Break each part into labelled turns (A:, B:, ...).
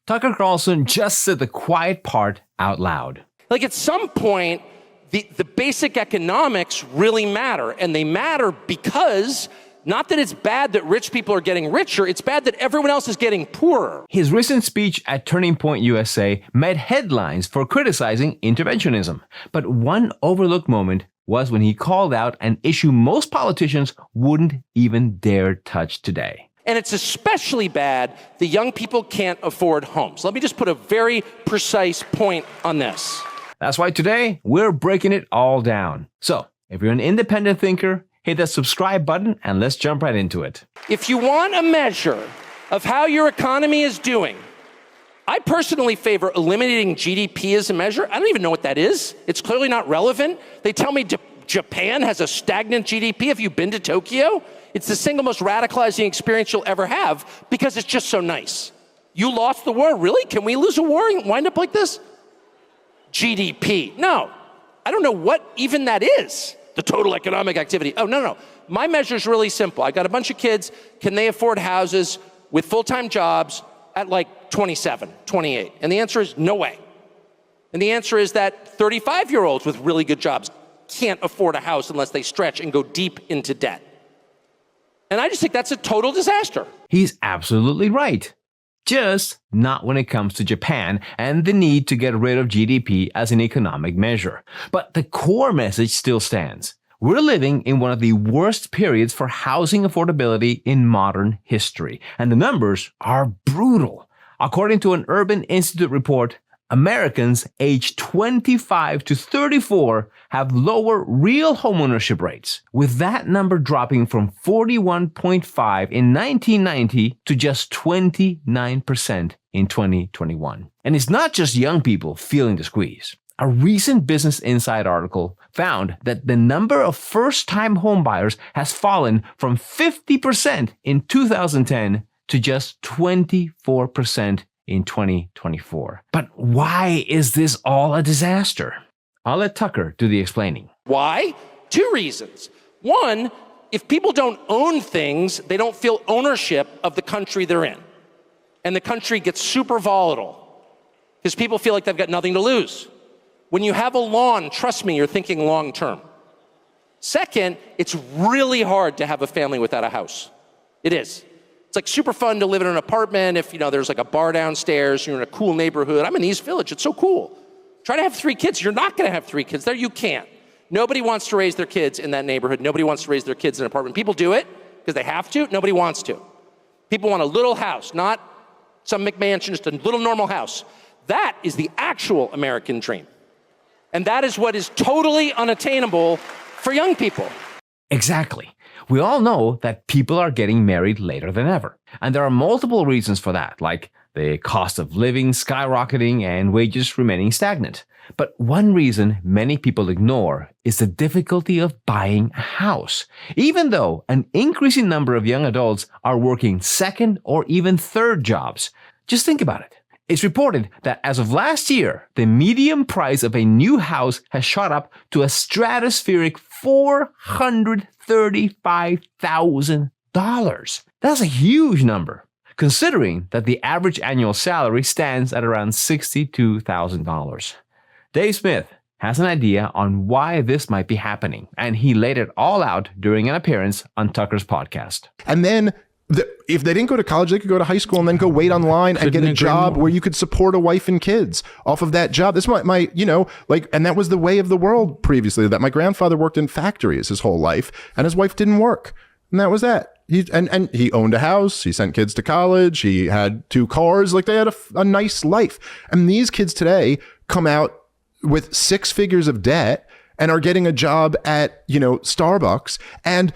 A: Tucker Carlson just said the quiet part out loud.
B: Like at some point, the basic economics really matter. And they matter because not that it's bad that rich people are getting richer, it's bad that everyone else is getting poorer.
A: His recent speech at Turning Point USA made headlines for criticizing interventionism. But one overlooked moment was when he called out an issue most politicians wouldn't even dare touch today.
B: And it's especially bad that young people can't afford homes. Let me just put a very precise point on this.
A: That's why today we're breaking it all down. So if you're an independent thinker, hit that subscribe button and let's jump right into it.
B: If you want a measure of how your economy is doing, I personally favor eliminating GDP as a measure. I don't even know what that is. It's clearly not relevant. They tell me Japan has a stagnant GDP. Have you been to Tokyo? It's the single most radicalizing experience you'll ever have because it's just so nice. You lost the war? Really? Can we lose a war and wind up like this? GDP. No. I don't know what even that is. The total economic activity. Oh, no. My measure is really simple. I got a bunch of kids. Can they afford houses with full-time jobs at like 27, 28? And the answer is no way. And the answer is that 35-year-olds with really good jobs can't afford a house unless they stretch and go deep into debt. And I just think that's a total disaster.
A: He's absolutely right. Just not when it comes to Japan and the need to get rid of GDP as an economic measure. But the core message still stands. We're living in one of the worst periods for housing affordability in modern history, and the numbers are brutal. According to an Urban Institute report, Americans aged 25 to 34 have lower real homeownership rates, with that number dropping from 41.5 in 1990 to just 29% in 2021. And it's not just young people feeling the squeeze. A recent Business Insight article found that the number of first-time homebuyers has fallen from 50% in 2010 to just 24% in 2024. But why is this all a disaster? I'll let Tucker do the explaining.
B: Why? 2 reasons. One, if people don't own things, they don't feel ownership of the country they're in. And the country gets super volatile because people feel like they've got nothing to lose. When you have a lawn, trust me, you're thinking long term. Second, it's really hard to have a family without a house. It is. It's like super fun to live in an apartment if, there's like a bar downstairs, you're in a cool neighborhood. I'm in East Village, it's so cool. Try to have 3 kids. You're not gonna have 3 kids there, you can't. Nobody wants to raise their kids in that neighborhood. Nobody wants to raise their kids in an apartment. People do it because they have to, nobody wants to. People want a little house, not some McMansion, just a little normal house. That is the actual American dream. And that is what is totally unattainable for young people.
A: Exactly. We all know that people are getting married later than ever. And there are multiple reasons for that, like the cost of living skyrocketing and wages remaining stagnant. But one reason many people ignore is the difficulty of buying a house, even though an increasing number of young adults are working second or even third jobs. Just think about it. It's reported that as of last year, the median price of a new house has shot up to a stratospheric $435,000. That's a huge number, considering that the average annual salary stands at around $62,000. Dave Smith has an idea on why this might be happening, and he laid it all out during an appearance on Tucker's podcast.
C: And then if they didn't go to college, they could go to high school and then go wait online and get a job where you could support a wife and kids off of that job. This might, and that was the way of the world previously, that my grandfather worked in factories his whole life and his wife didn't work. And that was that. He owned a house. He sent kids to college. He had 2 cars. Like they had a nice life. And these kids today come out with 6 figures of debt and are getting a job at, Starbucks, and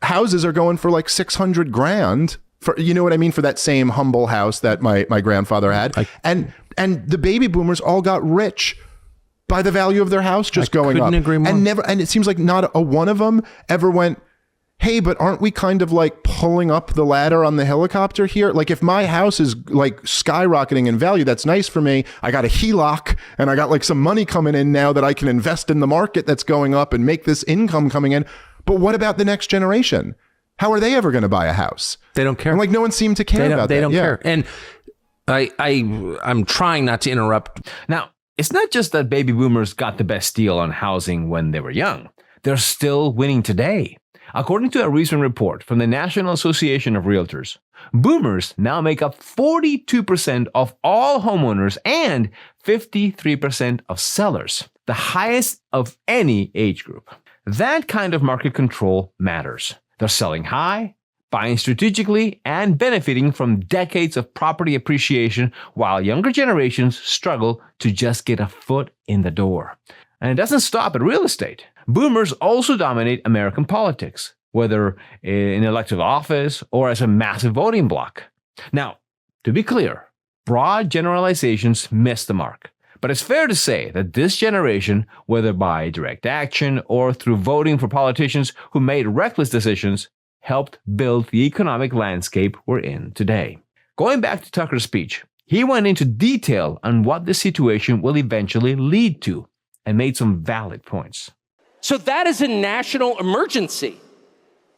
C: houses are going for like $600,000 for, for that same humble house that my grandfather had. And the baby boomers all got rich by the value of their house just going up.
D: Agree more.
C: And it seems like not a one of them ever went, hey, but aren't we kind of like pulling up the ladder on the helicopter here? Like if my house is like skyrocketing in value, that's nice for me. I got a HELOC and I got like some money coming in now that I can invest in the market that's going up and make this income coming in. But what about the next generation? How are they ever going to buy a house?
D: They don't care.
C: And like no one seemed to care about that.
D: They don't care. And I'm trying not to interrupt.
A: Now, it's not just that baby boomers got the best deal on housing when they were young. They're still winning today. According to a recent report from the National Association of Realtors, boomers now make up 42% of all homeowners and 53% of sellers, the highest of any age group. That kind of market control matters. They're selling high, buying strategically, and benefiting from decades of property appreciation while younger generations struggle to just get a foot in the door. And it doesn't stop at real estate. Boomers also dominate American politics, whether in elective office or as a massive voting bloc. Now, to be clear, broad generalizations miss the mark. But it's fair to say that this generation, whether by direct action or through voting for politicians who made reckless decisions, helped build the economic landscape we're in today. Going back to Tucker's speech, he went into detail on what the situation will eventually lead to and made some valid points.
B: So that is a national emergency.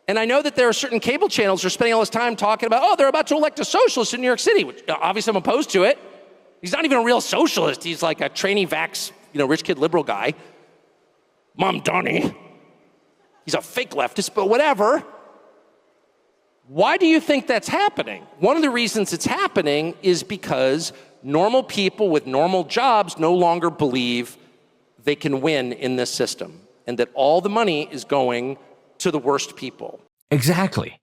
B: And I know that there are certain cable channels that are spending all this time talking about, they're about to elect a socialist in New York City, which obviously I'm opposed to it. He's not even a real socialist. He's like a trainee vax, rich kid liberal guy. Mom Donnie. He's a fake leftist, but whatever. Why do you think that's happening? One of the reasons it's happening is because normal people with normal jobs no longer believe they can win in this system and that all the money is going to the worst people.
A: Exactly.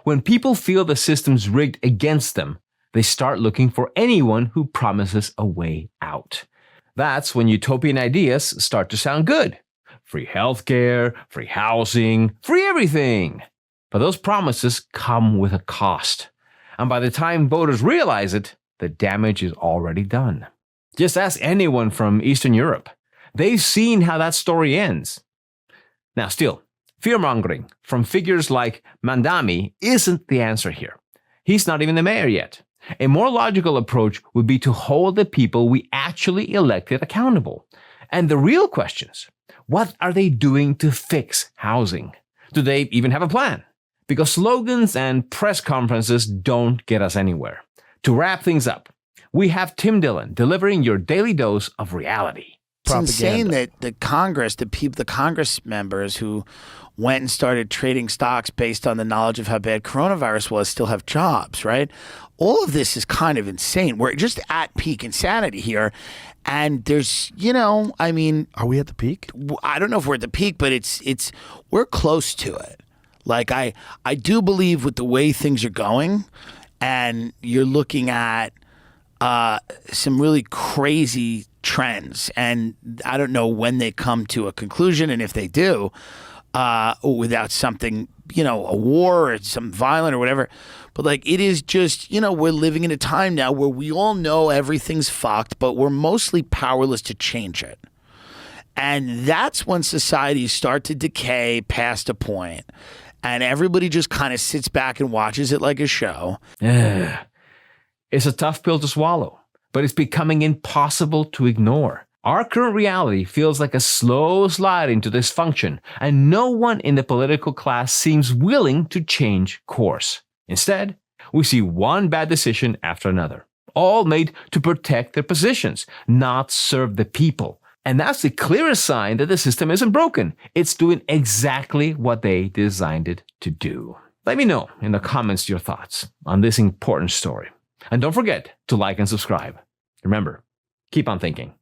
A: When people feel the system's rigged against them, they start looking for anyone who promises a way out. That's when utopian ideas start to sound good. Free healthcare, free housing, free everything. But those promises come with a cost. And by the time voters realize it, the damage is already done. Just ask anyone from Eastern Europe. They've seen how that story ends. Now still, fear-mongering from figures like Mandami isn't the answer here. He's not even the mayor yet. A more logical approach would be to hold the people we actually elected accountable. And the real questions, what are they doing to fix housing? Do they even have a plan? Because slogans and press conferences don't get us anywhere. To wrap things up, we have Tim Dillon delivering your daily dose of reality.
E: It's insane that the Congress members who went and started trading stocks based on the knowledge of how bad coronavirus was still have jobs, right? All of this is kind of insane. We're just at peak insanity here. And there's, are we at the peak? I don't know if we're at the peak, but we're close to it. Like, I do believe with the way things are going, and you're looking at some really crazy trends, and I don't know when they come to a conclusion, and if they do, without something, a war or some violent or whatever. But like, it is just, we're living in a time now where we all know everything's fucked, but we're mostly powerless to change it. And that's when societies start to decay past a point. And everybody just kind of sits back and watches it like a show.
A: It's a tough pill to swallow, but it's becoming impossible to ignore. Our current reality feels like a slow slide into dysfunction, and no one in the political class seems willing to change course. Instead, we see one bad decision after another, all made to protect their positions, not serve the people. And that's the clearest sign that the system isn't broken. It's doing exactly what they designed it to do. Let me know in the comments your thoughts on this important story. And don't forget to like and subscribe. Remember, keep on thinking.